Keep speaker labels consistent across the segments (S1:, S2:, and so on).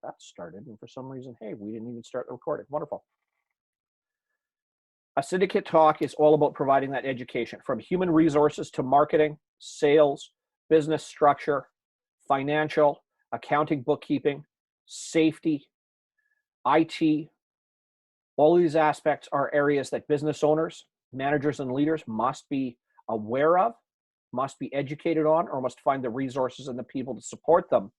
S1: that started. And for some reason, hey, we didn't even start the recording. Wonderful. A Syndicate Talk is all about providing that education from human resources to marketing, sales, business structure, financial, accounting, bookkeeping, safety, IT. All of these aspects are areas that business owners, managers, and leaders must be aware of, must be educated on, or must find the resources and the people to support them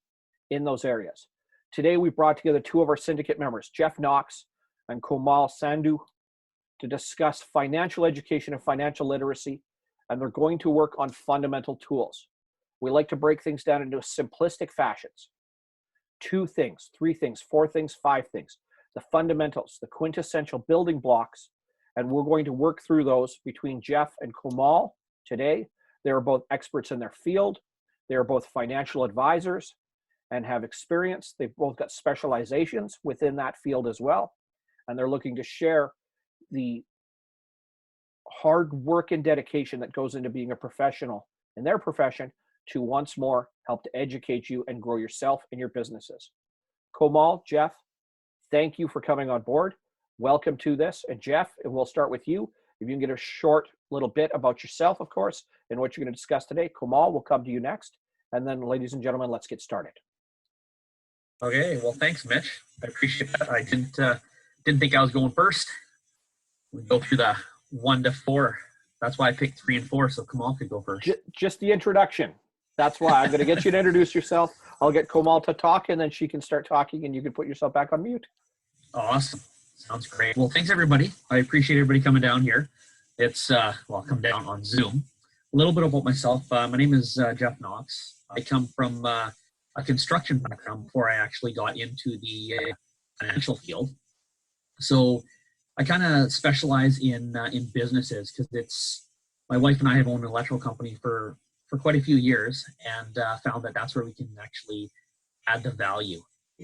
S1: in those areas. Today, we brought together two of our syndicate members, Jeff Knox and Komal Sandhu, to discuss financial education and financial literacy, and they're going to work on fundamental tools. We like to break things down into simplistic fashions. 2 things, 3 things, 4 things, 5 things. The fundamentals, the quintessential building blocks, and we're going to work through those between Jeff and Komal today. They are both experts in their field. They are both financial advisors and have experience. They've both got specializations within that field as well. And they're looking to share the hard work and dedication that goes into being a professional in their profession to once more help to educate you and grow yourself and your businesses. Komal, Jeff, thank you for coming on board. Welcome to this. And Jeff, we'll start with you. If you can get a short little bit about yourself, of course, and what you're going to discuss today. Komal, we'll come to you next. And then, ladies and gentlemen, let's get started.
S2: Okay, well, thanks, Mitch. I appreciate that. I didn't think I was going first. We go through the 1 to 4. That's why I picked 3 and 4, so Komal could go first.
S1: Just the introduction. That's why I'm going to get you to introduce yourself. I'll get Komal to talk, and then she can start talking, and you can put yourself back on mute.
S2: Awesome. Sounds great. Well, thanks, everybody. I appreciate everybody coming down here. It's, I'll come down on Zoom. A little bit about myself. My name is Jeff Knox. I come from a construction background before I actually got into the financial field. So I kind of specialize in businesses because it's my wife and I have owned an electrical company for quite a few years, and found that that's where we can actually add the value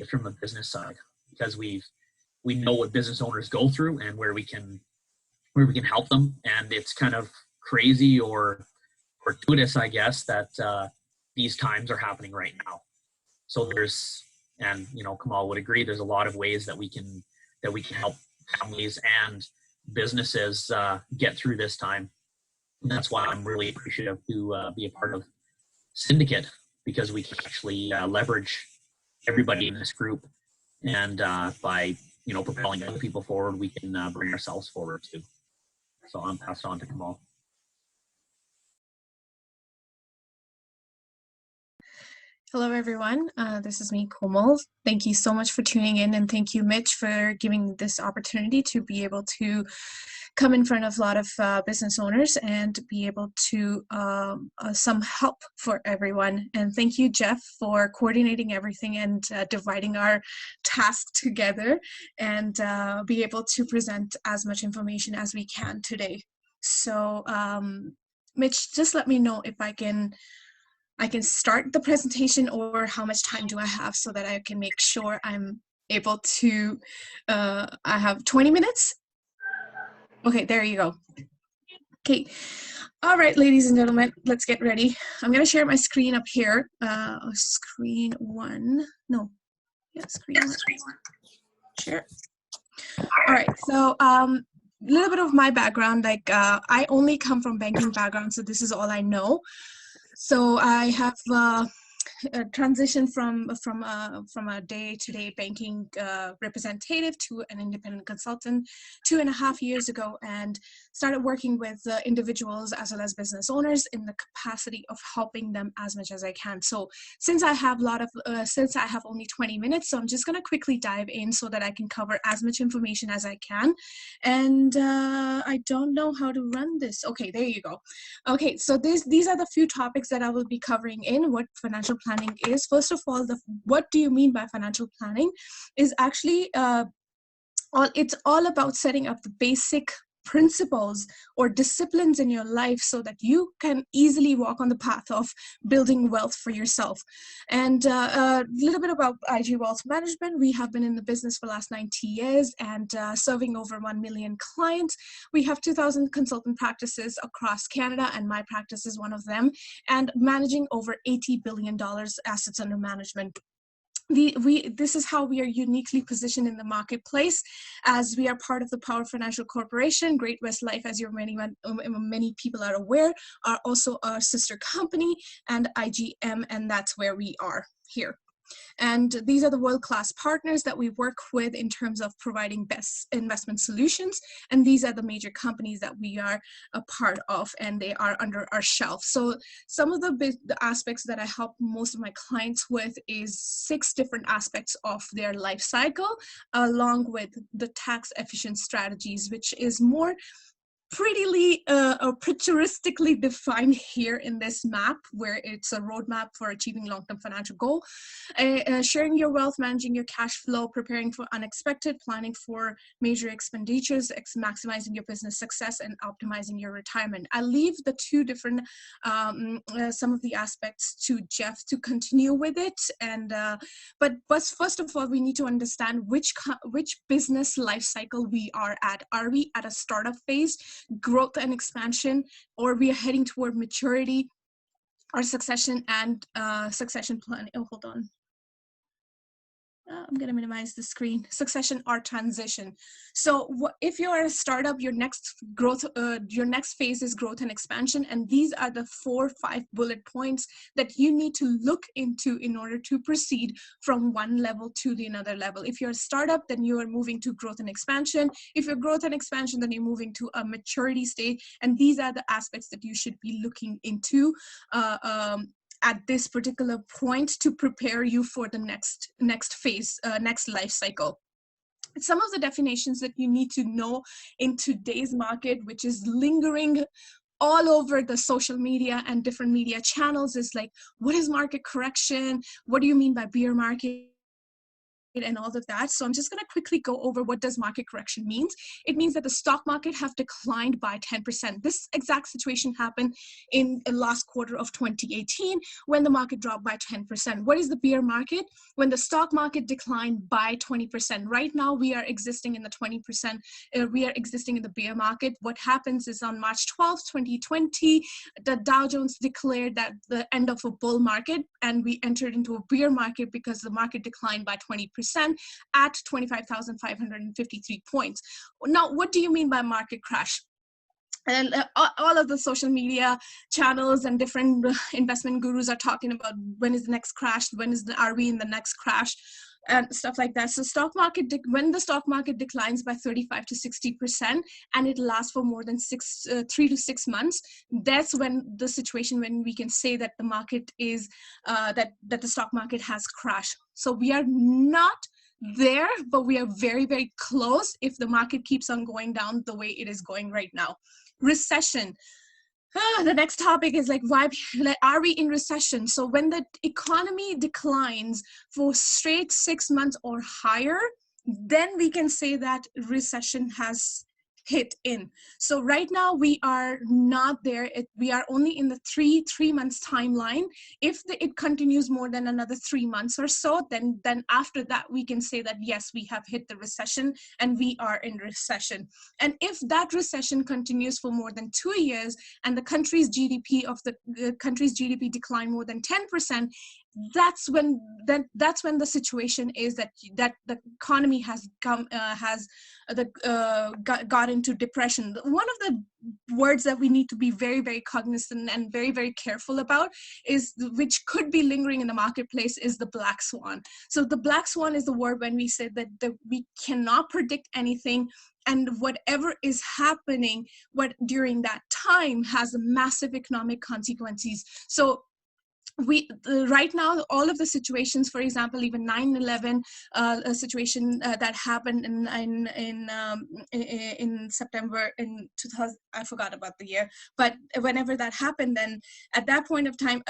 S2: from the business side, because we know what business owners go through and where we can help them. And it's kind of crazy or fortuitous, I guess, that these times are happening right now. So and Komal would agree, there's a lot of ways that we can help families and businesses get through this time. And that's why I'm really appreciative to be a part of Syndicate, because we can actually leverage everybody in this group, and by propelling other people forward, we can bring ourselves forward too. So I'm passed on to Komal.
S3: Hello, everyone. This is me, Komal. Thank you so much for tuning in, and thank you, Mitch, for giving this opportunity to be able to come in front of a lot of business owners and be able to some help for everyone. And thank you, Jeff, for coordinating everything and dividing our task together, and be able to present as much information as we can today. So, Mitch, just let me know if I can start the presentation, or how much time do I have, so that I can make sure I'm able to, I have 20 minutes? Okay, there you go. Okay. All right, ladies and gentlemen, let's get ready. I'm going to share my screen up here. Screen 1. No. Yeah, screen 1. Share. All right, so a little bit of my background. I only come from banking background, so this is all I know. So I have transitioned from a day-to-day banking representative to an independent consultant 2.5 years ago, and started working with individuals as well as business owners in the capacity of helping them as much as I can. So since I have only 20 minutes, so I'm just going to quickly dive in so that I can cover as much information as I can. And I don't know how to run this. Okay, there you go. Okay, so these are the few topics that I will be covering in what financial planning is. First of all, what do you mean by financial planning is actually it's all about setting up the basic principles or disciplines in your life so that you can easily walk on the path of building wealth for yourself. And a little bit about IG Wealth Management. We have been in the business for the last 90 years and serving over 1 million clients. We have 2,000 consultant practices across Canada, and my practice is one of them, and managing over $80 billion assets under management. this is how we are uniquely positioned in the marketplace, as we are part of the Power Financial Corporation. Great West Life, as many people are aware, are also our sister company, and IGM, and that's where we are here. And these are the world-class partners that we work with in terms of providing best investment solutions. And these are the major companies that we are a part of, and they are under our shelf. So some of the aspects that I help most of my clients with is 6 different aspects of their life cycle, along with the tax efficient strategies, which is more prettily or picturesquely defined here in this map, where it's a roadmap for achieving long-term financial goal, sharing your wealth, managing your cash flow, preparing for unexpected, planning for major expenditures, maximizing your business success, and optimizing your retirement. I'll leave the 2 different some of the aspects to Jeff to continue with it. And but first of all, we need to understand which business life cycle we are at. Are we at a startup phase, growth and expansion, or we are heading toward maturity or succession and succession planning? Oh, hold on. I'm going to minimize the screen. Succession or transition. So if you are a startup, your next phase is growth and expansion. And these are the 4 or 5 bullet points that you need to look into in order to proceed from one level to the another level. If you're a startup, then you are moving to growth and expansion. If you're growth and expansion, then you're moving to a maturity state. And these are the aspects that you should be looking into at this particular point to prepare you for the next phase, next life cycle. Some of the definitions that you need to know in today's market, which is lingering all over the social media and different media channels, is like, what is market correction? What do you mean by bear market? And all of that. So I'm just going to quickly go over what does market correction means. It means that the stock market have declined by 10%. This exact situation happened in the last quarter of 2018 when the market dropped by 10%. What is the bear market? When the stock market declined by 20%. Right now we are existing in the 20%. We are existing in the bear market. What happens is on March 12th, 2020, the Dow Jones declared that the end of a bull market, and we entered into a bear market because the market declined by 20%. At 25,553 points. Now, what do you mean by market crash? And all of the social media channels and different investment gurus are talking about when is the next crash, are we in the next crash, and stuff like that. So when the stock market declines by 35 to 60% and it lasts for more than 3 to 6 months, that's when the situation when we can say that the market is that the stock market has crashed. So we are not there, but we are very, very close if the market keeps on going down the way it is going right now. Recession. The next topic is like, why are we in recession? So when the economy declines for straight 6 months or higher, then we can say that recession has hit in. So right now we are not there. We are only in the three months timeline. If it continues more than another 3 months or so, then after that we can say that yes, we have hit the recession and we are in recession. And if that recession continues for more than 2 years and the country's GDP decline more than 10%, that's when the situation is that the economy has got into depression. One of the words that we need to be very, very cognizant and very, very careful about is, which could be lingering in the marketplace, is the black swan. So the black swan is the word when we say that we cannot predict anything, and whatever is happening during that time has massive economic consequences. So right now, all of the situations, for example, even 9/11, a situation that happened in September in 2000, I forgot about the year, but whenever that happened, then at that point of time,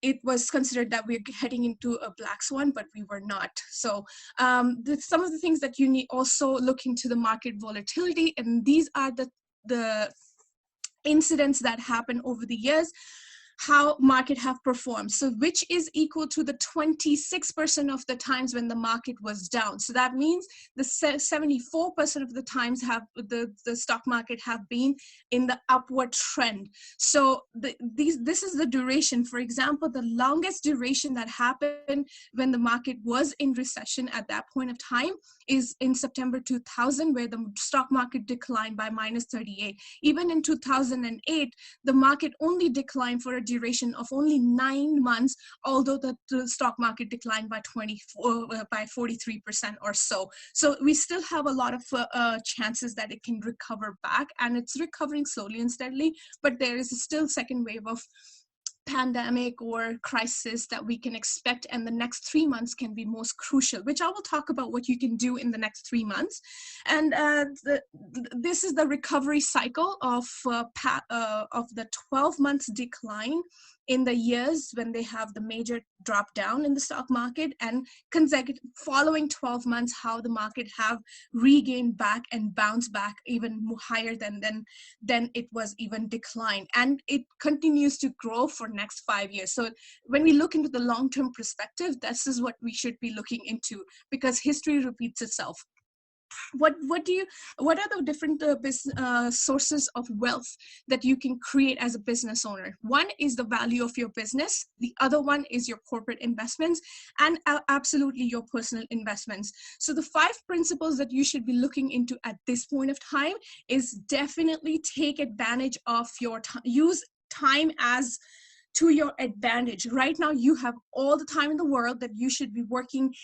S3: it was considered that we're heading into a black swan, but we were not. So some of the things that you need also look into the market volatility, and these are the incidents that happen over the years. how market have performed. So which is equal to the 26% of the times when the market was down. So that means the 74% of the times have the stock market have been in the upward trend. So this is the duration. For example, the longest duration that happened when the market was in recession at that point of time is in September 2000, where the stock market declined by -38. Even in 2008, the market only declined for a duration of only 9 months, although the stock market declined by 43% or so. So we still have a lot of chances that it can recover back, and it's recovering slowly and steadily, but there is still second wave of pandemic or crisis that we can expect, and the next 3 months can be most crucial, which I will talk about what you can do in the next 3 months. And this is the recovery cycle of the 12 months decline in the years when they have the major drop down in the stock market, and consecutive following 12 months how the market have regained back and bounced back even higher than it was even declined, and it continues to grow for next 5 years. So when we look into the long-term perspective, this is what we should be looking into, because history repeats itself. What are the different sources of wealth that you can create as a business owner? One is the value of your business. The other one is your corporate investments, and absolutely your personal investments. So the 5 principles that you should be looking into at this point of time is definitely take advantage of your time. Use time as to your advantage. Right now, you have all the time in the world that you should be working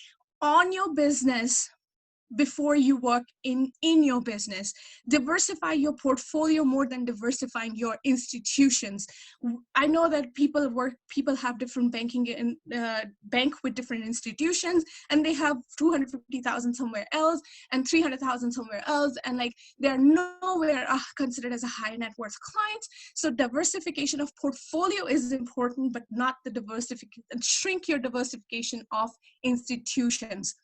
S3: on your business before you work in your business. Diversify your portfolio more than diversifying your institutions. I know that people have different banking and bank with different institutions, and they have 250,000 somewhere else and 300,000 somewhere else, and like they're nowhere considered as a high net worth client. So diversification of portfolio is important, but not the diversification. Shrink your diversification of institutions.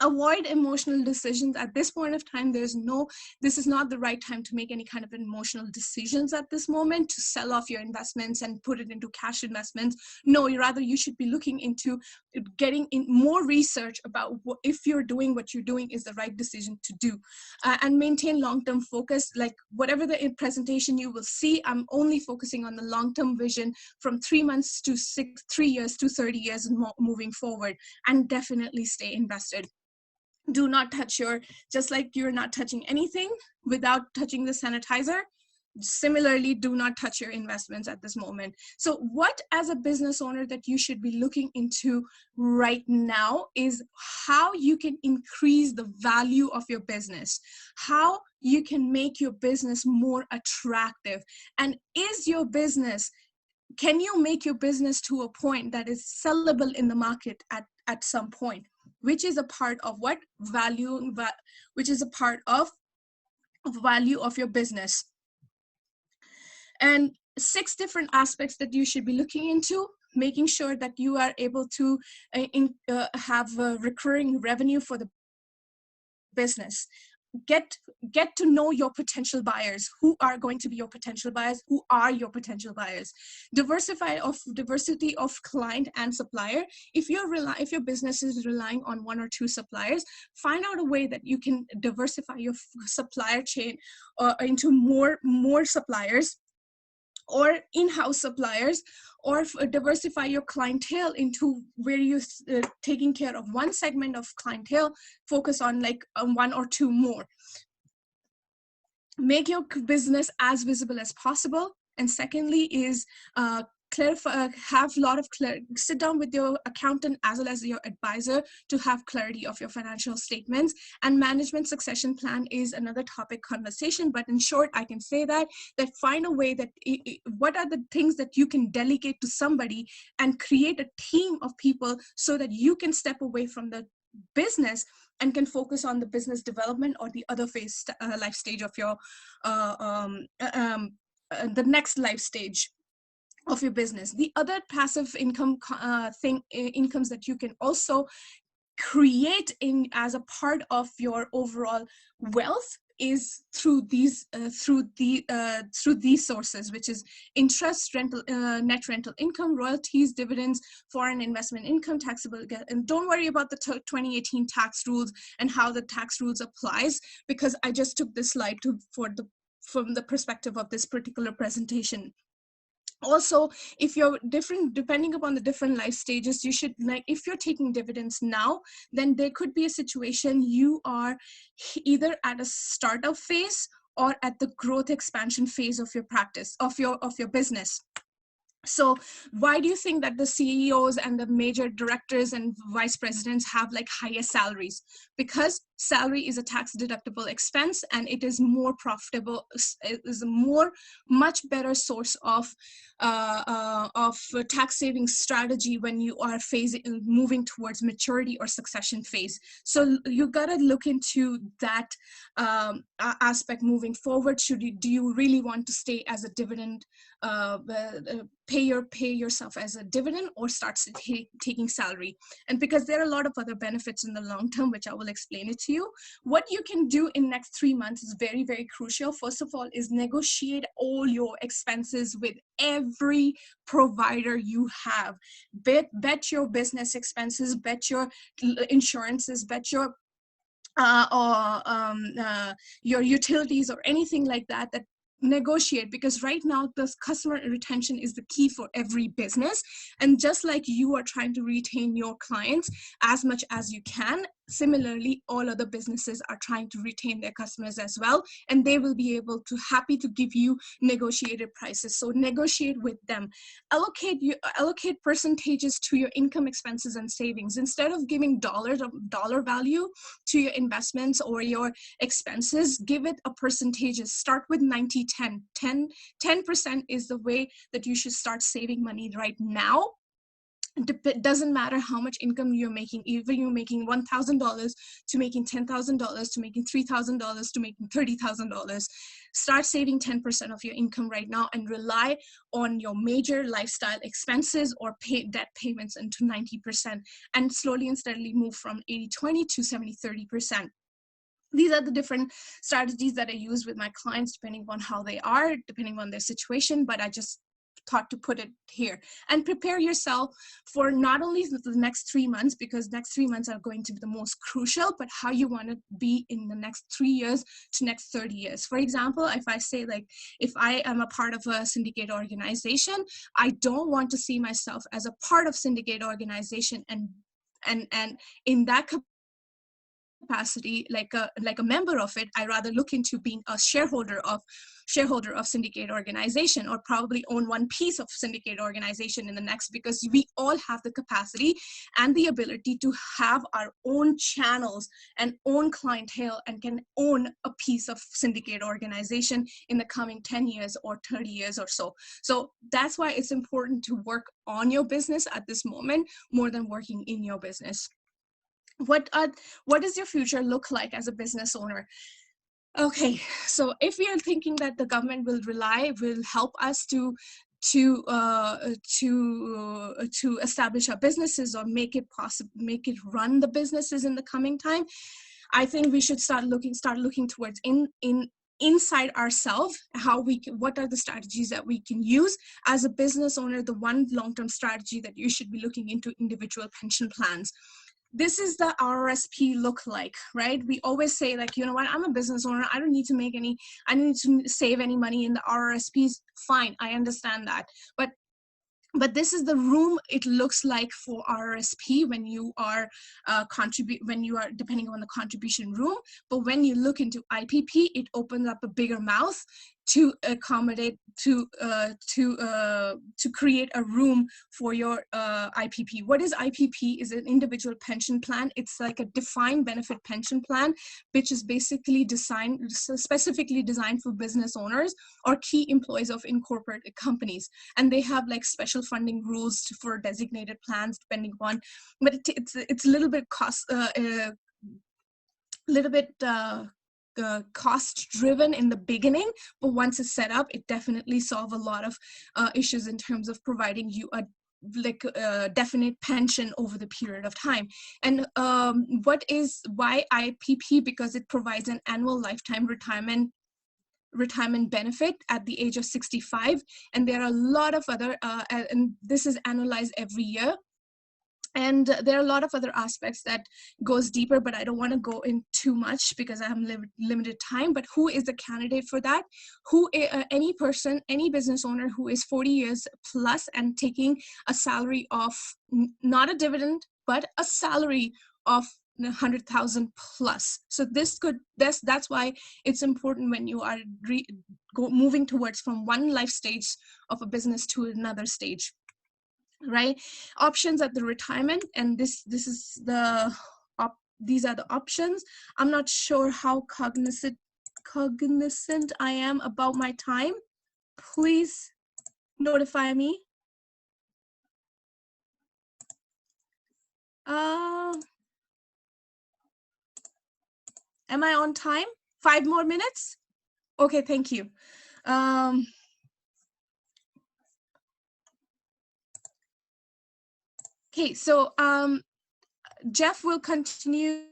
S3: Avoid emotional decisions at this point of time. This is not the right time to make any kind of emotional decisions at this moment, to sell off your investments and put it into cash investments. No, rather you should be looking into getting in more research about if you're doing what you're doing is the right decision to do, and maintain long-term focus. Like whatever the presentation you will see, I'm only focusing on the long-term vision from 3 months to 3 years to 30 years and moving forward, and definitely stay invested. Do not touch just like you're not touching anything without touching the sanitizer. Similarly, do not touch your investments at this moment. So what as a business owner that you should be looking into right now is how you can increase the value of your business, how you can make your business more attractive. And can you make your business to a point that is sellable in the market at some point? Which is a part of what value, which is a part of value of your business. And 6 different aspects that you should be looking into: making sure that you are able to have recurring revenue for the business. Get to know your potential buyers. Who are going to be your potential buyers? Who are your potential buyers? Diversity of client and supplier. If your business is relying on 1 or 2 suppliers, find out a way that you can diversify your supplier chain into more suppliers, or in-house suppliers, or diversify your clientele into where you're taking care of one segment of clientele, focus on 1 or 2 more. Make your business as visible as possible. And secondly is sit down with your accountant as well as your advisor to have clarity of your financial statements. And management succession plan is another topic conversation, but in short, I can say that find a way that what are the things that you can delegate to somebody and create a team of people so that you can step away from the business and can focus on the business development or the other life stage of your the next life stage of your business. The other passive income incomes that you can also create as a part of your overall wealth is through these sources, which is interest, rental, net rental income, royalties, dividends, foreign investment income, taxable. And don't worry about the 2018 tax rules and how the tax rules applies, because I just took this slide from the perspective of this particular presentation. Also, if you're depending upon the different life stages, you should, like, if you're taking dividends now, then there could be a situation you are either at a startup phase or at the growth expansion phase of your practice, of your business. So why do you think that the CEOs and the major directors and vice presidents have like higher salaries? Because salary is a tax deductible expense, and it is more profitable, it is a much better source of tax saving strategy when you are moving towards maturity or succession phase. So you gotta look into that aspect moving forward. Do you really want to stay as a dividend, pay yourself as a dividend, or start taking salary? And because there are a lot of other benefits in the long term, which I will explain it to you. What you can do in next 3 months is very, very crucial. First of all, is negotiate all your expenses with every provider you have. Bet your business expenses, bet your insurances, bet your your utilities or anything like that, negotiate, because right now the customer retention is the key for every business. And just like you are trying to retain your clients as much as you can, similarly all other businesses are trying to retain their customers as well, and they will be able to happy to give you negotiated prices. So negotiate with them. Allocate percentages to your income, expenses, and savings. Instead of giving dollar value to your investments or your expenses, give it a percentages. Start with 90-10. 10% is the way that you should start saving money right now. It doesn't matter how much income you're making, even you're making $1,000 to making $10,000 to making $3,000 to making $30,000. Start saving 10% of your income right now and rely on your major lifestyle expenses or debt payments into 90%, and slowly and steadily move from 80-20 to 70-30%. These are the different strategies that I use with my clients, depending upon how they are, depending on their situation, but I just thought to put it here. And prepare yourself for not only the next 3 months, because next 3 months are going to be the most crucial, but how you want to be in the next 3 years to next 30 years. For example, if I say, like, if I am a part of a syndicate organization, I don't want to see myself as a part of syndicate organization and in that capacity, like a member of it. I rather look into being a shareholder of syndicate organization, or probably own one piece of syndicate organization in the next, because we all have the capacity and the ability to have our own channels and own clientele, and can own a piece of syndicate organization in the coming 10 years or 30 years or so. So that's why it's important to work on your business at this moment more than working in your business. What does your future look like as a business owner? Okay, so if we are thinking that the government will help us to establish our businesses, or make it run the businesses in the coming time, I think we should start looking towards inside ourselves, what are the strategies that we can use as a business owner. The one long-term strategy that you should be looking into, individual pension plans. This is the RRSP look like, right? We always say, like, you know what, I'm a business owner, I don't need to save any money in the RRSPs. Fine, I understand that. But this is the room it looks like for RRSP when you are depending on the contribution room. But when you look into IPP, it opens up a bigger mouth to accommodate, to create a room for your IPP. What is IPP? Is an individual pension plan. It's like a defined benefit pension plan, which is basically specifically designed for business owners or key employees of incorporated companies. And they have like special funding rules for designated plans depending upon, but it's a little bit cost driven in the beginning, but once it's set up, it definitely solves a lot of issues in terms of providing you a definite pension over the period of time. And why IPP? Because it provides an annual lifetime retirement benefit at the age of 65, and there are a lot of other and this is analyzed every year. And there are a lot of other aspects that goes deeper, but I don't want to go in too much because I have limited time. But who is the candidate for that? Any person, any business owner who is 40 years plus and taking a salary of, not a dividend, but a salary of 100,000 plus. So that's why it's important when you are moving towards from one life stage of a business to another stage. Right, options at the retirement, and this is these are the options. I'm not sure how cognizant I am about my time. Please notify me. Am I on time? 5 more minutes? Okay, thank you. Okay, so Jeff will continue.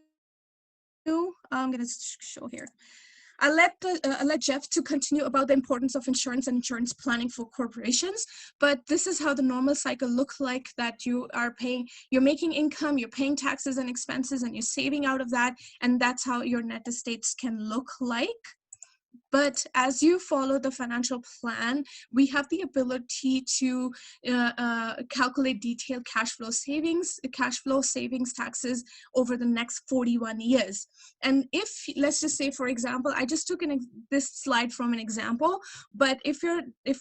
S3: I'm going to show here. I'll let Jeff to continue about the importance of insurance and insurance planning for corporations. But this is how the normal cycle looks like, that you're making income, you're paying taxes and expenses, and you're saving out of that. And that's how your net estates can look like. But as you follow the financial plan, we have the ability to calculate detailed cash flow savings taxes over the next 41 years. And if, let's just say, for example, I just took this slide from an example, but if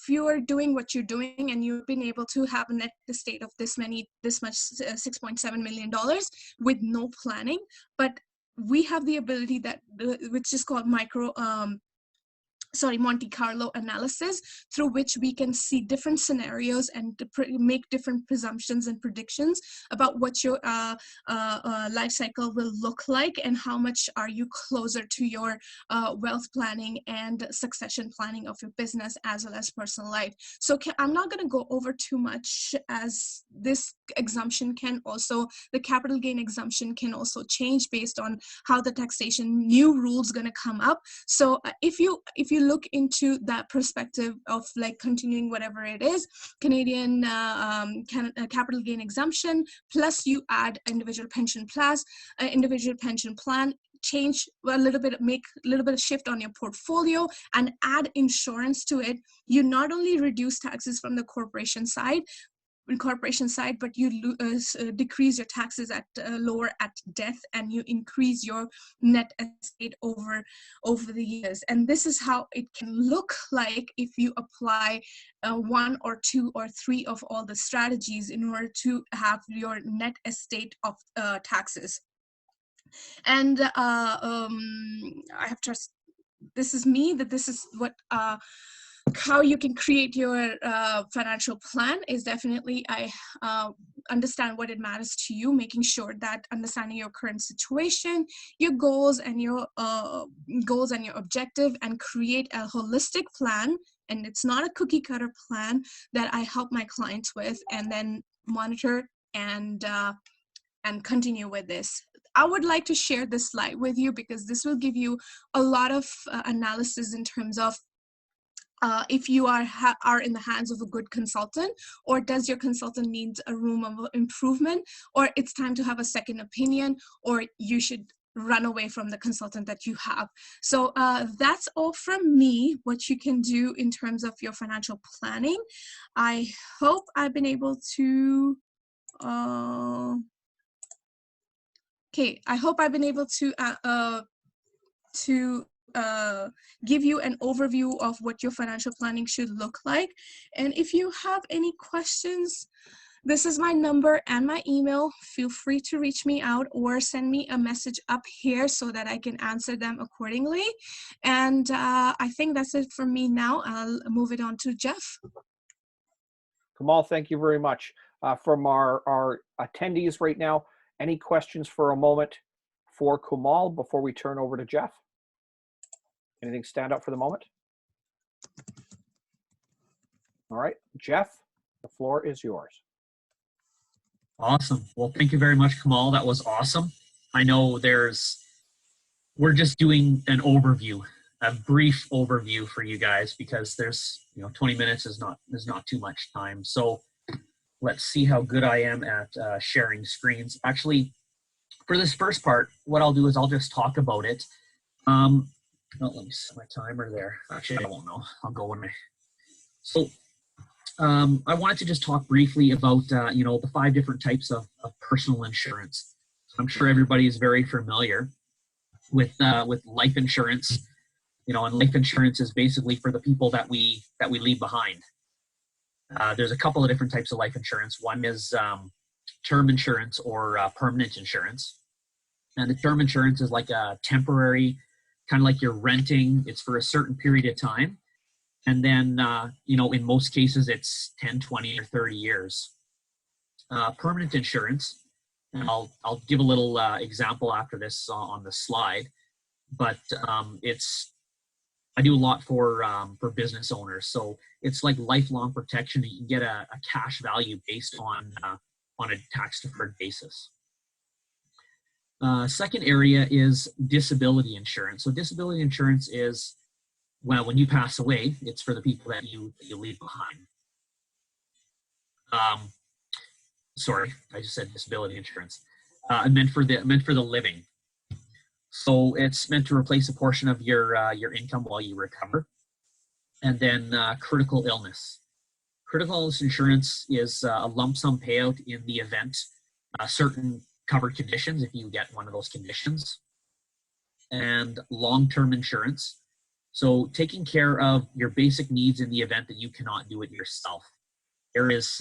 S3: you're doing what you're doing and you've been able to have a net estate of this much $6.7 million with no planning, but we have the ability that which is called Monte Carlo analysis, through which we can see different scenarios and make different presumptions and predictions about what your life cycle will look like and how much are you closer to your wealth planning and succession planning of your business as well as personal life. So I'm not going to go over too much, as this exemption the capital gain exemption can also change based on how the taxation new rules going to come up. So if you look into that perspective of like continuing whatever it is, Canadian capital gain exemption, plus you add individual pension plan, change a little bit, make a little bit of shift on your portfolio and add insurance to it, you not only reduce taxes from the corporation side, but you decrease your taxes at lower at death, and you increase your net estate over the years. And this is how it can look like if you apply one or two or three of all the strategies in order to have your net estate of taxes. And I have trust. This is me. That this is what. How you can create your financial plan is definitely, I understand what it matters to you, making sure that understanding your current situation, your goals and your objective, and create a holistic plan. And it's not a cookie cutter plan that I help my clients with, and then monitor and continue with this. I would like to share this slide with you because this will give you a lot of analysis in terms of if you are in the hands of a good consultant, or does your consultant need a room of improvement, or it's time to have a second opinion, or you should run away from the consultant that you have. So that's all from me, what you can do in terms of your financial planning. I hope I've been able to give you an overview of what your financial planning should look like. And if you have any questions, this is my number and my email. Feel free to reach me out or send me a message up here so that I can answer them accordingly. And I think that's it for me now. I'll move it on to Jeff.
S1: Kamal, thank you very much. From our attendees right now, any questions for a moment for Kamal before we turn over to Jeff? Anything stand out for the moment? All right, Jeff, the floor is yours.
S2: Awesome. Well, thank you very much, Kamal. That was awesome. I know we're just doing an overview, a brief overview for you guys because there's, 20 minutes is not too much time. So let's see how good I am at sharing screens. Actually, for this first part, what I'll do is I'll just talk about it. Let me set my timer there. Actually, I won't know. I'll go when So I wanted to just talk briefly about, the 5 different types of personal insurance. I'm sure everybody is very familiar with life insurance, and life insurance is basically for the people that we leave behind. There's a couple of different types of life insurance. One is term insurance or permanent insurance. And the term insurance is like a temporary, kind of like you're renting. It's for a certain period of time. And then, in most cases, it's 10, 20, or 30 years. Permanent insurance, and I'll give a little example after this on the slide, but I do a lot for business owners. So it's like lifelong protection. You can get a cash value based on a tax-deferred basis. Second area is disability insurance. So disability insurance is, well, when you pass away, it's for the people that you leave behind. Sorry, I just said disability insurance. Meant for the living. So it's meant to replace a portion of your income while you recover. And then critical illness. Critical illness insurance is a lump sum payout in the event certain covered conditions, if you get one of those conditions. And long-term insurance. So taking care of your basic needs in the event that you cannot do it yourself. There is,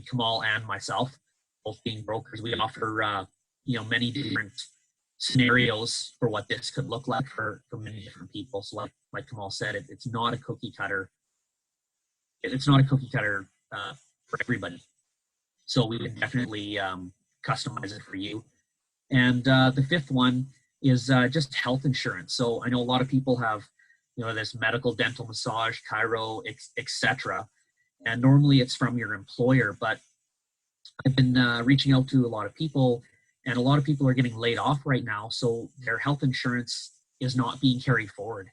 S2: Kamal and myself, both being brokers, we offer, many different scenarios for what this could look like for many different people. So like Kamal said, it's not a cookie cutter. It's not a cookie cutter for everybody. So we would definitely customize it for you. And the fifth one is just health insurance. So I know a lot of people have, this medical, dental, massage, chiro, etc. And normally it's from your employer, but I've been reaching out to a lot of people, and a lot of people are getting laid off right now. So their health insurance is not being carried forward.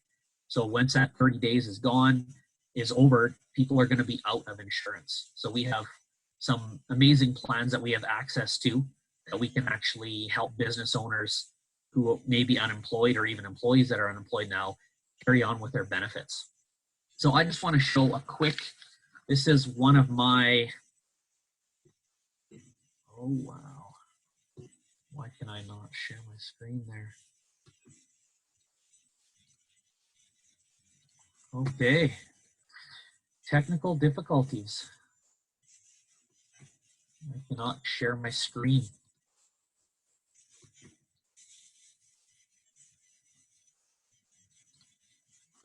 S2: So once that 30 days is over, people are going to be out of insurance. So we have some amazing plans that we have access to that we can actually help business owners who may be unemployed or even employees that are unemployed now carry on with their benefits. So I just want to show a quick, this is one of my, oh wow, why can I not share my screen there? Okay, technical difficulties. I cannot share my screen.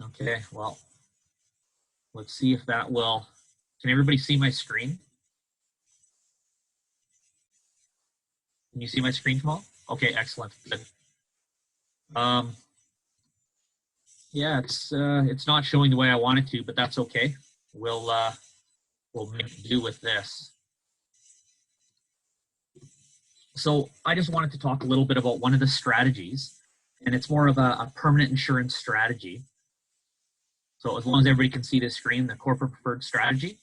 S2: Okay, well, let's see if that will, can everybody see my screen? Can you see my screen, Kamal? Okay, excellent. Good. Yeah, it's not showing the way I want it to, but that's okay. We'll make do with this. So I just wanted to talk a little bit about one of the strategies, and it's more of a permanent insurance strategy. So as long as everybody can see the screen, the corporate preferred strategy,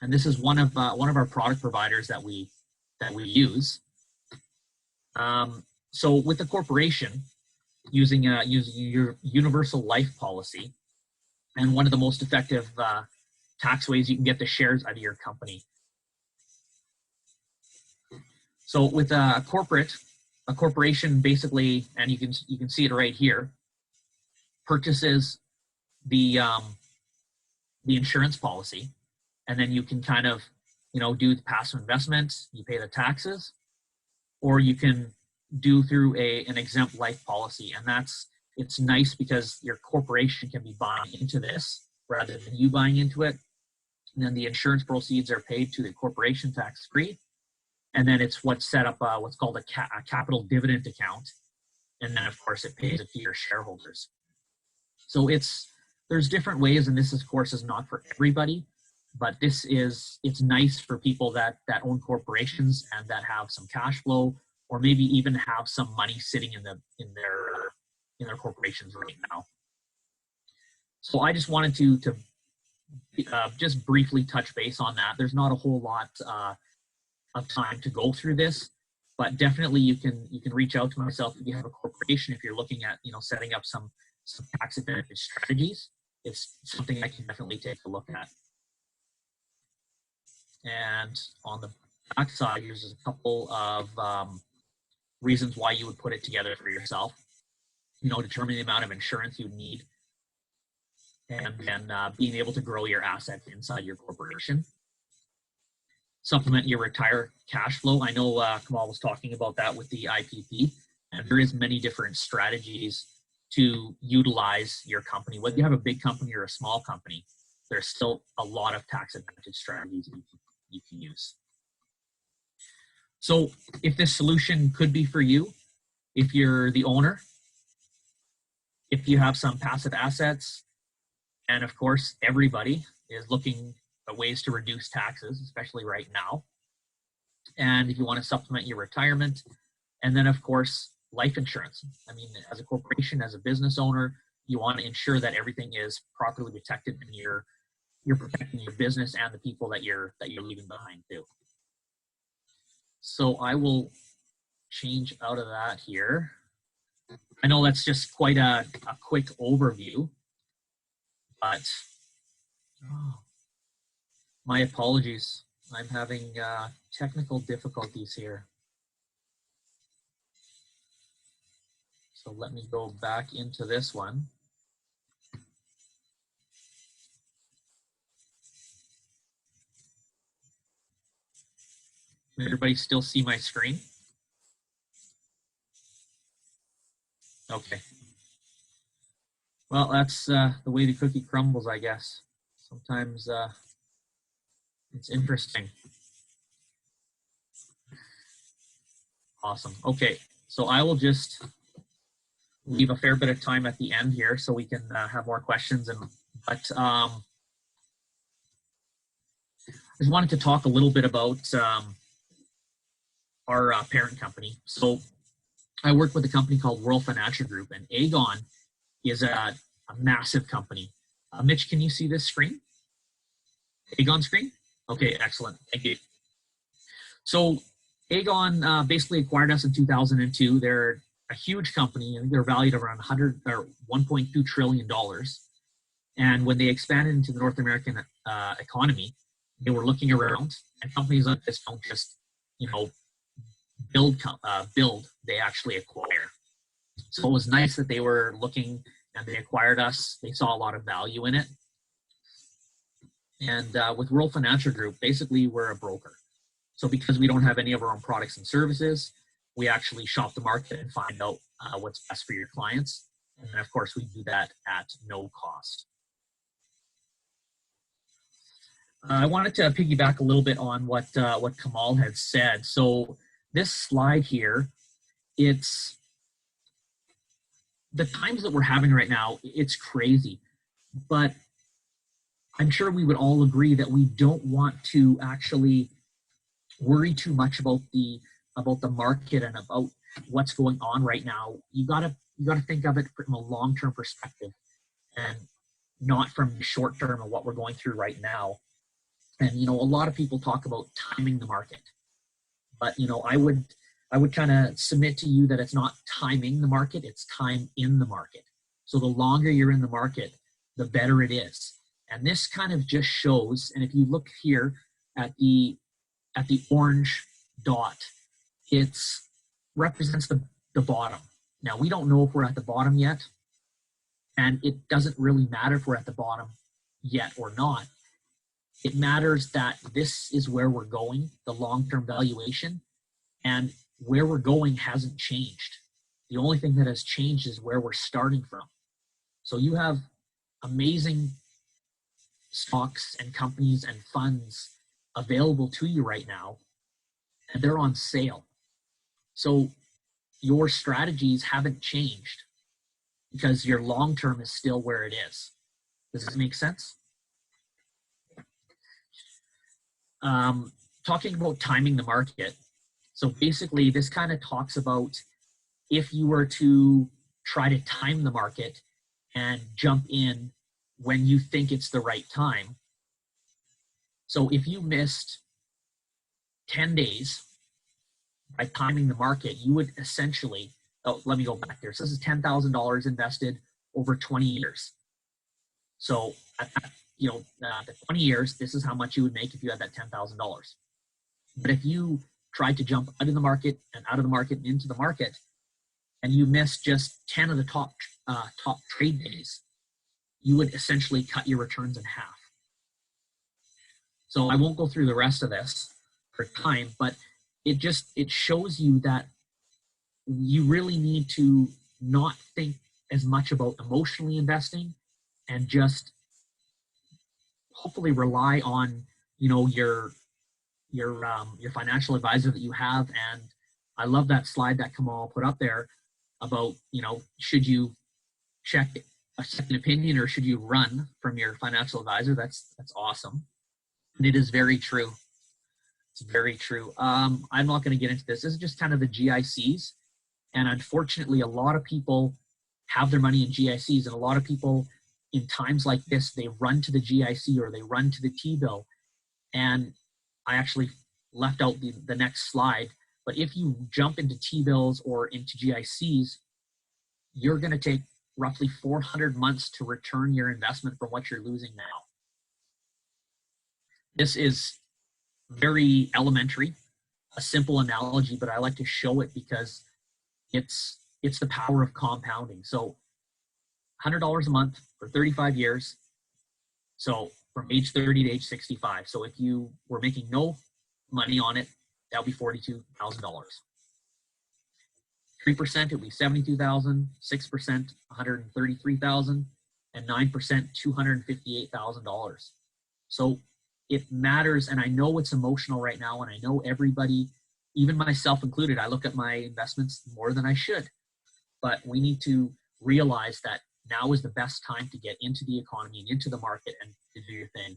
S2: and this is one of our product providers that we use. So with the corporation, using your universal life policy, and one of the most effective tax ways you can get the shares out of your company. So with a corporation basically, and you can see it right here, purchases the insurance policy, and then you can kind of do the passive investments, you pay the taxes, or you can do through an exempt life policy. And it's nice because your corporation can be buying into this rather than you buying into it. And then the insurance proceeds are paid to the corporation tax-free. And then it's what's set up what's called a capital dividend account. And then, of course, it pays it to your shareholders. So there's different ways, and this, of course, is not for everybody. but it's nice for people that own corporations and that have some cash flow, or maybe even have some money sitting in their corporations right now. So I just wanted to just briefly touch base on that. There's not a whole lot of time to go through this, but definitely you can reach out to myself if you have a corporation, if you're looking at setting up some tax advantage strategies. It's something I can definitely take a look at. And on the back side, here's a couple of reasons why you would put it together for yourself. Determine the amount of insurance you need, and then being able to grow your assets inside your corporation. Supplement your retire cash flow. I know Kamal was talking about that with the IPP, and there is many different strategies to utilize your company. Whether you have a big company or a small company, there's still a lot of tax advantage strategies you can use. So if this solution could be for you, if you're the owner, if you have some passive assets, and of course, everybody is looking at ways to reduce taxes, especially right now. And if you want to supplement your retirement, and then of course, life insurance. I mean, as a corporation, as a business owner, you want to ensure that everything is properly protected, and you're protecting your business and the people that you're leaving behind too. So I will change out of that here. I know that's just quite a quick overview, but my apologies. I'm having technical difficulties here. So let me go back into this one. Can everybody still see my screen? Okay. Well, that's the way the cookie crumbles, I guess. Sometimes it's interesting. Awesome. Okay, so I will just leave a fair bit of time at the end here so we can have more questions. But I just wanted to talk a little bit about our parent company. So I work with a company called World Financial Group, and Aegon is a massive company. Mitch, can you see this screen? Aegon screen? Okay, excellent. Thank you. So Aegon basically acquired us in 2002. They're a huge company. I think they're valued around $1.2 trillion. And when they expanded into the North American economy, they were looking around, and companies like this don't just, build, they actually acquire. So it was nice that they were looking and they acquired us. They saw a lot of value in it. And with World Financial Group, basically we're a broker. So because we don't have any of our own products and services, we actually shop the market and find out what's best for your clients. And then of course we do that at no cost. I wanted to piggyback a little bit on what Kamal had said. So this slide here, it's the times that we're having right now, it's crazy. But I'm sure we would all agree that we don't want to actually worry too much about the market and about what's going on right now. You gotta think of it from a long-term perspective and not from the short term of what we're going through right now. And a lot of people talk about timing the market, but I would kind of submit to you that it's not timing the market, it's time in the market. So the longer you're in the market, the better it is. And this kind of just shows, and if you look here at the orange dot, it represents the bottom. Now, we don't know if we're at the bottom yet, and it doesn't really matter if we're at the bottom yet or not. It matters that this is where we're going, the long-term valuation, and where we're going hasn't changed. The only thing that has changed is where we're starting from. So you have amazing stocks and companies and funds available to you right now, and they're on sale. So your strategies haven't changed because your long term is still where it is. Does this make sense? talking about timing the market. So basically, this kind of talks about if you were to try to time the market and jump in when you think it's the right time. So if you missed 10 days by timing the market, you would essentially, oh, let me go back there. So this is $10,000 invested over 20 years. So, the 20 years, this is how much you would make if you had that $10,000. But if you tried to jump out of the market and out of the market and into the market, and you missed just 10 of the top trade days, you would essentially cut your returns in half. So I won't go through the rest of this for time, but it shows you that you really need to not think as much about emotionally investing and just hopefully rely on your financial advisor that you have. And I love that slide that Kamal put up there about should you check a second opinion or should you run from your financial advisor. That's awesome, and it is very true. It's very true. I'm not going to get into this. This is just kind of the GICs, and unfortunately a lot of people have their money in GICs, and a lot of people in times like this, they run to the GIC or they run to the T-bill. And I actually left out the next slide, but if you jump into T-bills or into GICs, you're going to take roughly 400 months to return your investment from what you're losing now. This is very elementary, a simple analogy, but I like to show it because it's the power of compounding. So $100 a month for 35 years. So from age 30 to age 65. So if you were making no money on it, that would be $42,000. 3%, it would be $72,000, 6%, $133,000, and 9%, $258,000. So it matters, and I know it's emotional right now, and I know everybody, even myself included, I look at my investments more than I should. But we need to realize that now is the best time to get into the economy and into the market and to do your thing.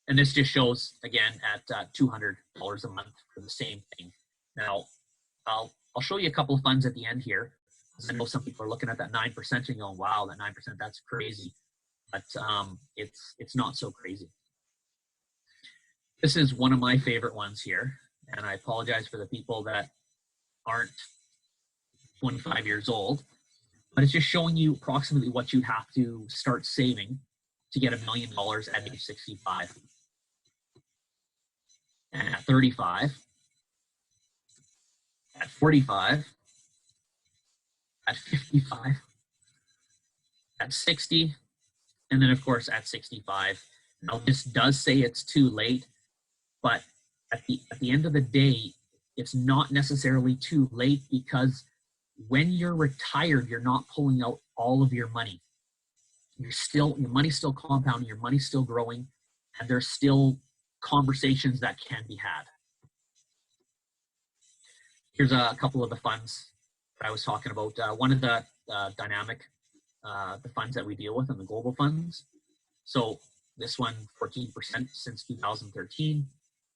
S2: And this just shows, again, at $200 a month for the same thing. Now, I'll show you a couple of funds at the end here. I know some people are looking at that 9% and going, wow, that 9%, that's crazy. But it's not so crazy. This is one of my favorite ones here. And I apologize for the people that aren't 25 years old. But it's just showing you approximately what you'd have to start saving to get $1 million at age 65. And at 35, at 45, at 55, at 60, and then of course at 65. Now this does say it's too late, but at the end of the day, it's not necessarily too late, because when you're retired, you're not pulling out all of your money. Your money's still compounding, your money's still growing, and there's still conversations that can be had. Here's a couple of the funds that I was talking about. One of the dynamic, the funds that we deal with, and the global funds. So this one, 14% since 2013,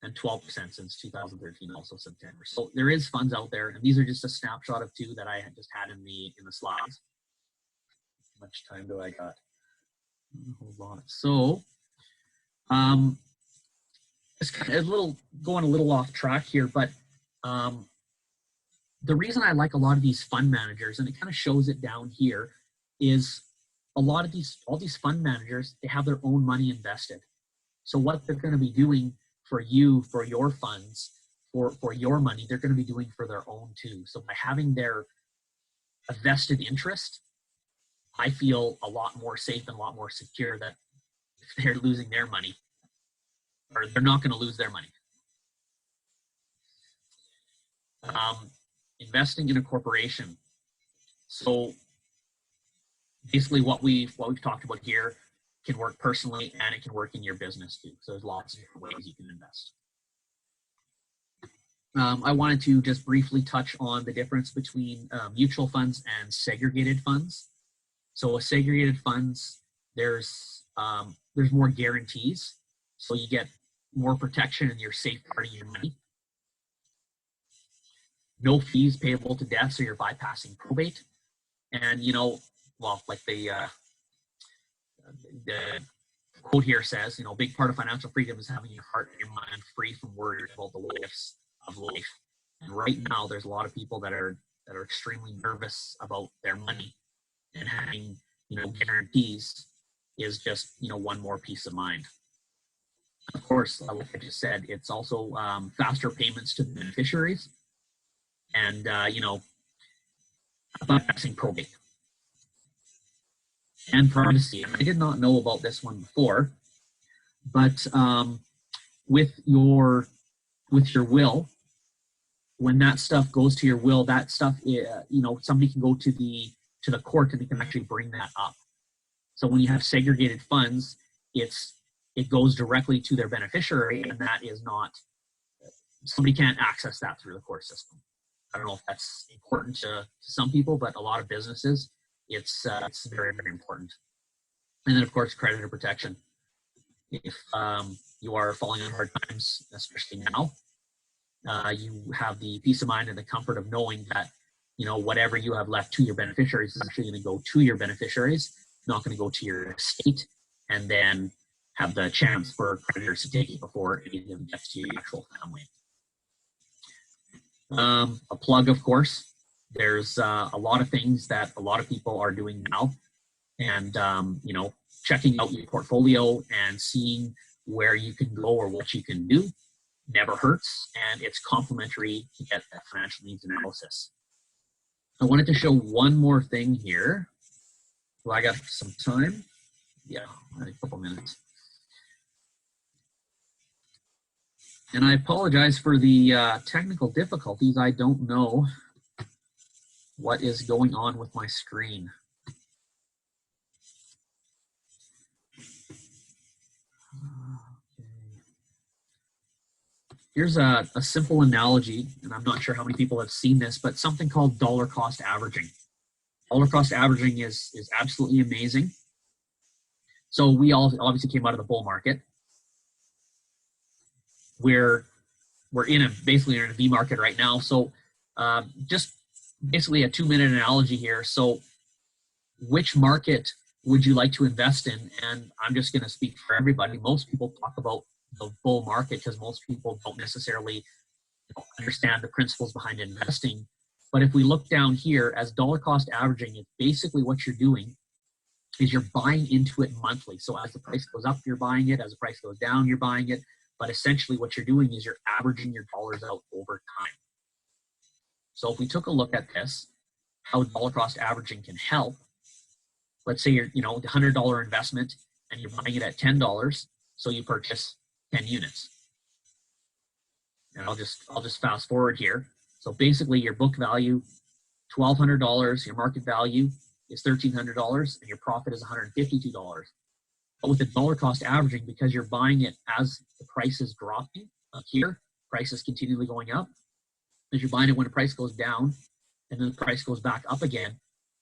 S2: and 12% since 2013, also September. So there is funds out there, and these are just a snapshot of two that I just had in the slides. How much time do I got? Hold on. So, it's kind of going a little off track here, but the reason I like a lot of these fund managers, and it kind of shows it down here, is all these fund managers, they have their own money invested. So what they're going to be doing for you, for your funds, for your money, they're going to be doing for their own too. So by having their vested interest, I feel a lot more safe and a lot more secure that if they're losing their money, or they're not going to lose their money. Investing in a corporation. So basically what we've talked about here can work personally, and it can work in your business too. So there's lots of different ways you can invest. I wanted to just briefly touch on the difference between mutual funds and segregated funds. So with segregated funds, there's more guarantees. So you get more protection and you're safeguarding your money. No fees payable to death, so you're bypassing probate. And, you know, well, like the quote here says, you know, a big part of financial freedom is having your heart and your mind free from worries about the what ifs of life. And right now, there's a lot of people that are extremely nervous about their money, and having, you know, guarantees is just, you know, one more peace of mind. Of course, like I just said, it's also faster payments to the beneficiaries, and you know, bypassing probate and privacy. I did not know about this one before, but with your will, when that stuff goes to your will, that stuff, you know, somebody can go to the court and they can actually bring that up. So when you have segregated funds, it goes directly to their beneficiary, and that is not, somebody can't access that through the court system. I don't know if that's important to some people, but a lot of businesses, it's very, very important. And then, of course, creditor protection. If you are falling on hard times, especially now, you have the peace of mind and the comfort of knowing that, you know, whatever you have left to your beneficiaries is actually going to go to your beneficiaries, not going to go to your estate, and then have the chance for creditors to take it before it even gets to your actual family. A plug, of course. There's a lot of things that a lot of people are doing now, and you know, checking out your portfolio and seeing where you can go or what you can do never hurts, and it's complimentary to get that financial needs analysis. I wanted to show one more thing here. Well, I got some time. Yeah, a couple minutes. And I apologize for the technical difficulties. I don't know what is going on with my screen. Here's a simple analogy, and I'm not sure how many people have seen this, but something called dollar cost averaging. Dollar cost averaging is absolutely amazing. So we all obviously came out of the bull market. We're basically in a V market right now. So just basically a 2-minute analogy here. So which market would you like to invest in? And I'm just going to speak for everybody. Most people talk about the bull market because most people don't necessarily understand the principles behind investing. But if we look down here, as dollar cost averaging, it's basically what you're doing is you're buying into it monthly. So as the price goes up, you're buying it. As the price goes down, you're buying it. But essentially what you're doing is you're averaging your dollars out over time. So if we took a look at this, how dollar cost averaging can help, let's say you're, you know, the $100 investment and you're buying it at $10, so you purchase 10 units. And I'll just fast forward here. So basically your book value, $1,200, your market value is $1,300, and your profit is $152. But with the dollar cost averaging, because you're buying it as the price is dropping, here, price is continually going up. As you're buying it when the price goes down, and then the price goes back up again,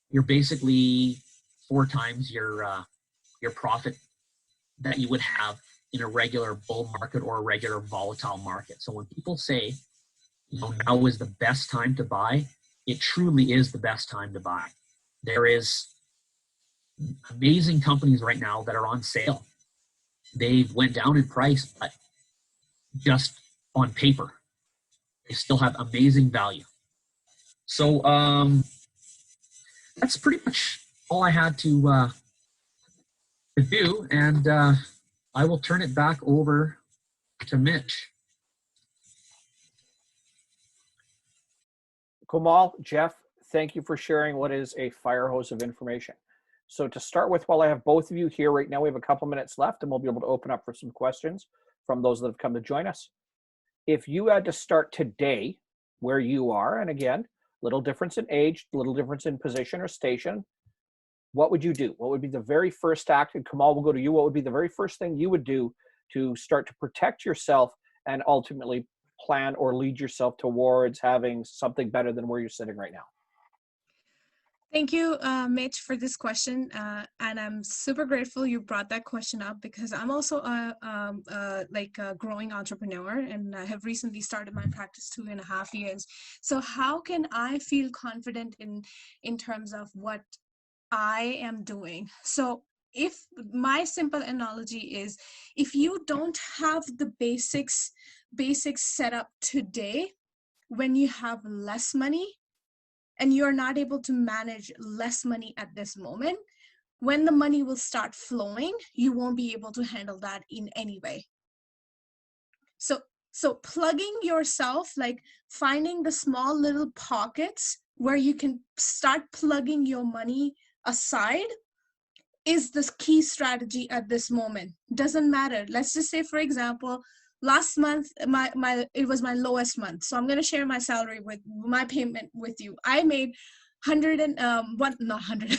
S2: you're basically 4 times your profit that you would have in a regular bull market or a regular volatile market. So when people say, you know, now is the best time to buy, it truly is the best time to buy. There is amazing companies right now that are on sale. They went down in price, but just on paper, they still have amazing value. So that's pretty much all I had to do, and I will turn it back over to Mitch.
S1: Kumal, Jeff, thank you for sharing what is a fire hose of information. So to start with, while I have both of you here right now, we have a couple minutes left and we'll be able to open up for some questions from those that have come to join us. If you had to start today where you are, and again, little difference in age, little difference in position or station, what would you do? What would be the very first act? And Kamal, will go to you. What would be the very first thing you would do to start to protect yourself and ultimately plan or lead yourself towards having something better than where you're sitting right now?
S3: Thank you, Mitch, for this question. And I'm super grateful you brought that question up because I'm also a growing entrepreneur, and I have recently started my practice 2.5 years. So how can I feel confident in terms of what I am doing? So if my simple analogy is, if you don't have the basics set up today, when you have less money, and you're not able to manage less money at this moment, when the money will start flowing, you won't be able to handle that in any way. So plugging yourself, like finding the small little pockets where you can start plugging your money aside, is the key strategy at this moment. Doesn't matter. Let's just say, for example, last month it was my lowest month, so I'm going to share my salary with my payment with you. I made not 100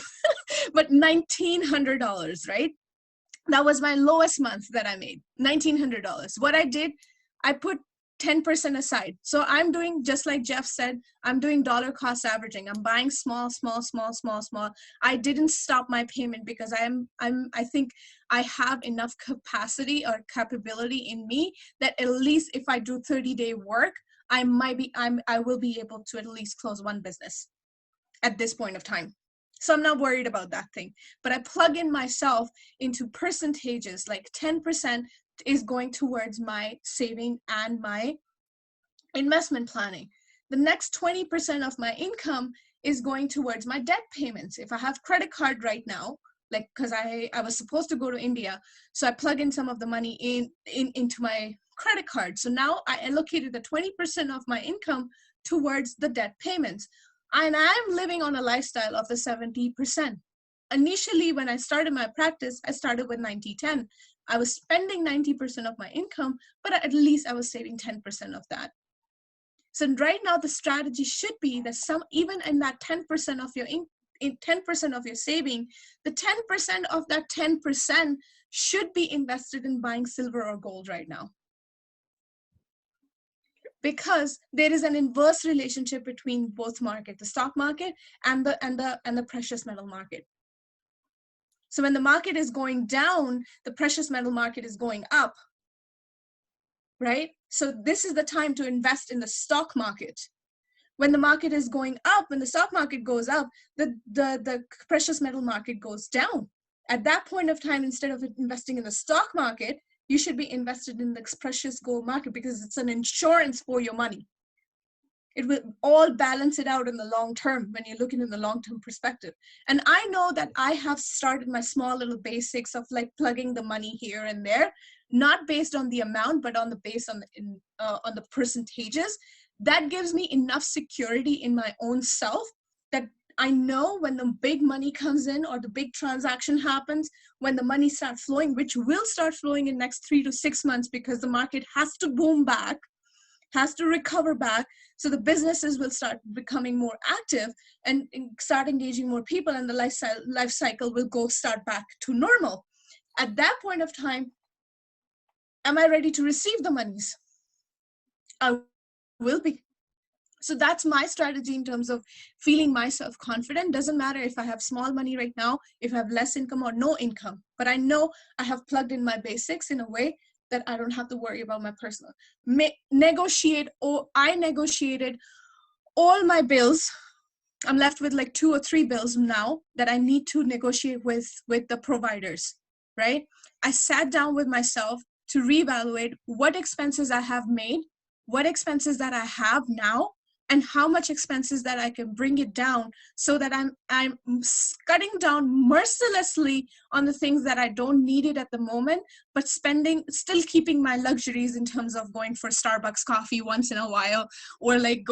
S3: but $1,900, right? That was my lowest month that I made, $1,900. What I did, I put 10% aside. So I'm doing, just like Jeff said, I'm doing dollar cost averaging. I'm buying small. I didn't stop my payment because I think I have enough capacity or capability in me that at least if I do 30-day work, I will be able to at least close one business at this point of time. So I'm not worried about that thing. But I plug in myself into percentages, like 10% is going towards my saving and my investment planning. The next 20% of my income is going towards my debt payments. If I have credit card right now, like, because I was supposed to go to India, so I plug in some of the money into my credit card. So now I allocated the 20% of my income towards the debt payments. And I'm living on a lifestyle of the 70%. Initially, when I started my practice, I started with 90-10. I was spending 90% of my income, but at least I was saving 10% of that. So right now, the strategy should be that even in that 10% of your 10% of your saving, the 10% of that 10% should be invested in buying silver or gold right now. Because there is an inverse relationship between both market, the stock market and the precious metal market. So when the market is going down, the precious metal market is going up, right? So this is the time to invest in the stock market. When the market is going up, when the stock market goes up, the precious metal market goes down. At that point of time, instead of investing in the stock market, you should be invested in the precious gold market because it's an insurance for your money. It will all balance it out in the long term when you're looking in the long-term perspective. And I know that I have started my small little basics of like plugging the money here and there, not based on the amount, but on the percentages. That gives me enough security in my own self that I know when the big money comes in or the big transaction happens, when the money starts flowing, which will start flowing in next 3 to 6 months because the market has to boom back, has to recover back. So the businesses will start becoming more active and start engaging more people, and the life cycle will start back to normal. At that point of time, am I ready to receive the monies? I will be. So that's my strategy in terms of feeling myself confident. Doesn't matter if I have small money right now, if I have less income or no income, but I know I have plugged in my basics in a way that I don't have to worry about my personal. I negotiated all my bills. I'm left with like 2 or 3 bills now that I need to negotiate with the providers, right? I sat down with myself to reevaluate what expenses I have made, what expenses that I have now, and how much expenses that I can bring it down so that I'm cutting down mercilessly on the things that I don't need it at the moment, but still keeping my luxuries in terms of going for Starbucks coffee once in a while, or like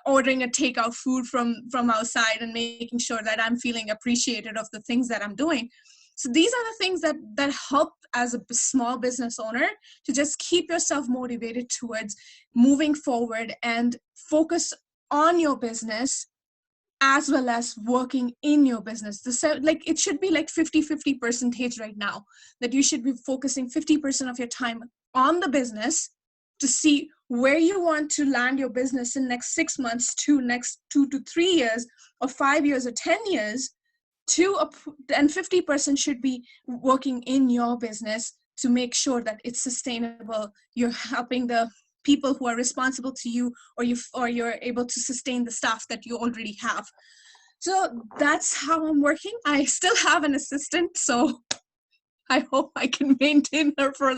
S3: ordering a takeout food from outside and making sure that I'm feeling appreciated of the things that I'm doing. So these are the things that help as a small business owner to just keep yourself motivated towards moving forward and focus on your business as well as working in your business. Like it should be like 50-50 percentage right now, that you should be focusing 50% of your time on the business to see where you want to land your business in next 6 months to next 2 to 3 years or 5 years or 10 years, and 50% should be working in your business to make sure that it's sustainable. You're helping the people who are responsible to you, or you're able to sustain the staff that you already have. So that's how I'm working. I still have an assistant, so I hope I can maintain her for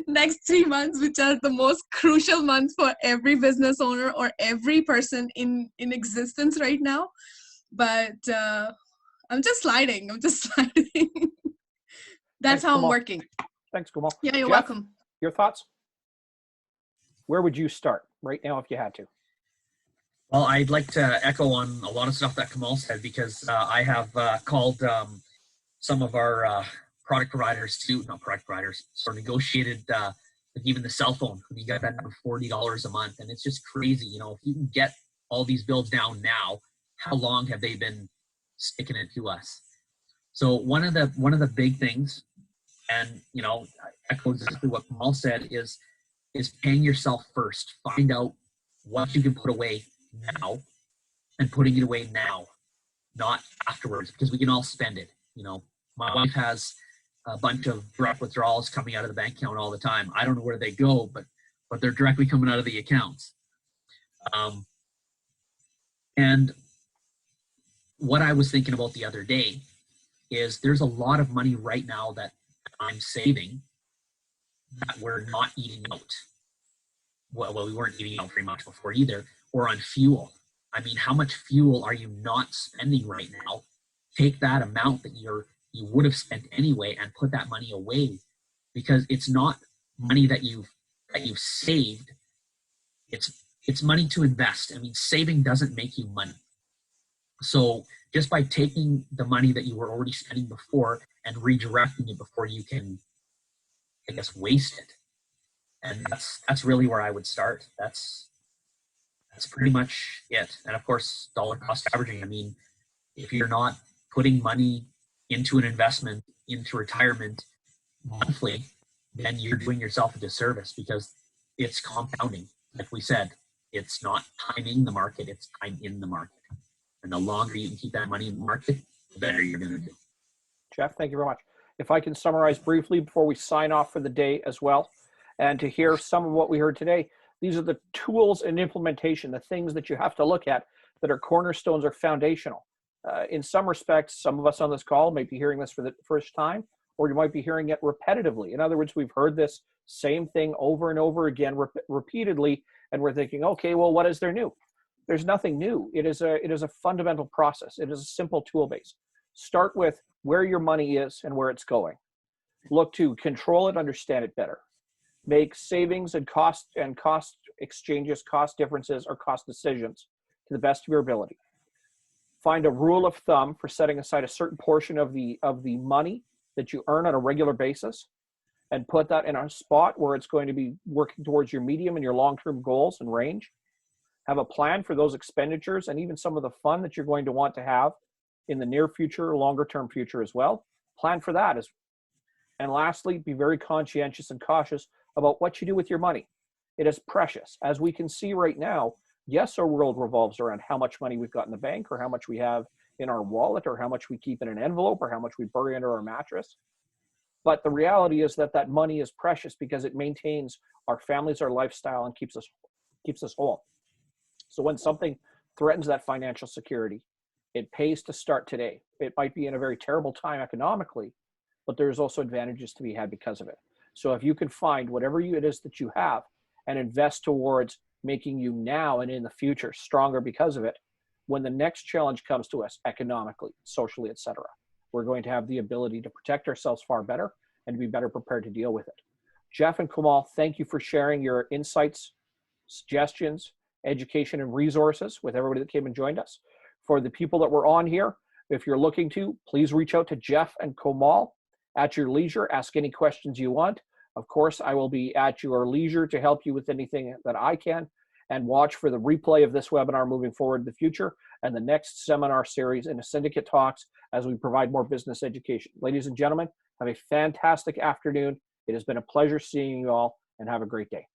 S3: next 3 months, which are the most crucial months for every business owner or every person in existence right now. But I'm just sliding. That's
S1: Thanks,
S3: how I'm
S1: Kumal.
S3: working.
S1: Thanks, Kumal.
S3: Yeah, you're
S1: Jeff,
S3: welcome.
S1: your thoughts? Where would you start right now if you had to?
S2: Well, I'd like to echo on a lot of stuff that Kamal said, because I have called some of our product providers too, not product providers, sort of negotiated like even the cell phone. You got that number $40 a month, and it's just crazy. You know, if you can get all these bills down now, how long have they been sticking it to us? So one of the big things, and you know, I echo exactly what Kamal said, is paying yourself first. Find out what you can put away now and putting it away now, not afterwards, because we can all spend it. You know, my wife has a bunch of direct withdrawals coming out of the bank account all the time. I don't know where they go, but they're directly coming out of the accounts. And what I was thinking about the other day is there's a lot of money right now that I'm saving that we're not eating out. Well, we weren't eating out very much before either, or on fuel. I mean, how much fuel are you not spending right now? Take that amount that you would have spent anyway and put that money away, because it's not money that you've saved. It's money to invest. I mean, saving doesn't make you money. So just by taking the money that you were already spending before and redirecting it before you can, I guess, waste it. And that's really where I would start. That's pretty much it. And of course, dollar cost averaging. I mean, if you're not putting money into an investment, into retirement monthly, then you're doing yourself a disservice, because it's compounding. Like we said, it's not timing the market, it's time in the market. And the longer you can keep that money in the market, the better you're going to do.
S1: Jeff, thank you very much. If I can summarize briefly before we sign off for the day as well, and to hear some of what we heard today, these are the tools and implementation, the things that you have to look at that are cornerstones or foundational. In some respects, some of us on this call might be hearing this for the first time, or you might be hearing it repetitively. In other words, we've heard this same thing over and over again repeatedly, and we're thinking, okay, well, what is there new? There's nothing new. It is a fundamental process. It is a simple tool base. Start with where your money is and where it's going. Look to control it, understand it better. Make savings and cost exchanges, cost differences, or cost decisions to the best of your ability. Find a rule of thumb for setting aside a certain portion of the money that you earn on a regular basis, and put that in a spot where it's going to be working towards your medium and your long-term goals and range. Have a plan for those expenditures and even some of the fun that you're going to want to have in the near future, longer-term future as well. Plan for that. And lastly, be very conscientious and cautious about what you do with your money. It is precious. As we can see right now, yes, our world revolves around how much money we've got in the bank, or how much we have in our wallet, or how much we keep in an envelope, or how much we bury under our mattress. But the reality is that money is precious because it maintains our families, our lifestyle, and keeps us whole. So when something threatens that financial security, it pays to start today. It might be in a very terrible time economically, but there's also advantages to be had because of it. So if you can find whatever it is that you have and invest towards making you now and in the future stronger because of it, when the next challenge comes to us economically, socially, etc., we're going to have the ability to protect ourselves far better and to be better prepared to deal with it. Jeff and Kumal, thank you for sharing your insights, suggestions, education, and resources with everybody that came and joined us. For the people that were on here, if you're looking to, please reach out to Jeff and Kumal at your leisure. Ask any questions you want. Of course, I will be at your leisure to help you with anything that I can. And watch for the replay of this webinar moving forward in the future, and the next seminar series in the Syndicate Talks as we provide more business education. Ladies and gentlemen, have a fantastic afternoon. It has been a pleasure seeing you all, and have a great day.